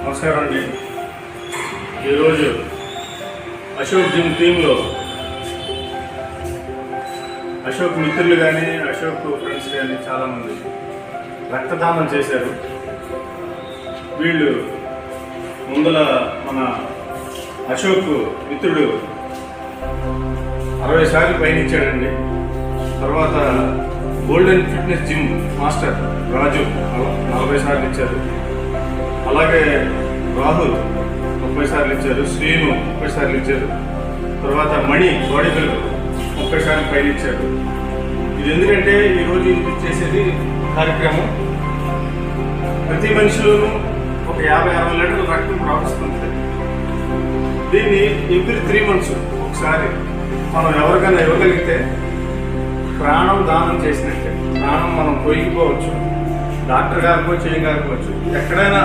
నమస్కారం అండి. ఈరోజు అశోక్ జిమ్ టీంలో అశోక్ మిత్రులు కానీ అశోక్ ఫ్రెండ్స్ కానీ చాలామంది రక్తదానం చేశారు. వీళ్ళు ముందల మన అశోక్ మిత్రుడు 60 సార్లు పయనించాడండి. తర్వాత గోల్డెన్ ఫిట్నెస్ జిమ్ మాస్టర్ రాజు 40 సార్లు ఇచ్చారు. అలాగే రాహుల్ 30 సార్లు ఇచ్చారు. శ్రీను 30 సార్లు ఇచ్చారు. తర్వాత మణి బాడీ బిల్డర్ 30 సార్లు పైన ఇచ్చారు. ఇది ఎందుకంటే ఈరోజు ఇది చేసేది కార్యక్రమం ప్రతి మనిషిలోనూ ఒక 50-60 లీటర్ల రక్తం ప్రవహిస్తుంది. దీన్ని ఎవ్రీ 3 months ఒకసారి మనం ఎవరికైనా ఇవ్వగలిగితే ప్రాణం దానం చేసినట్టే. ప్రాణం మనం పోయిపోవచ్చు, డాక్టర్ గారికో చేయగలిగవచ్చు, ఎక్కడైనా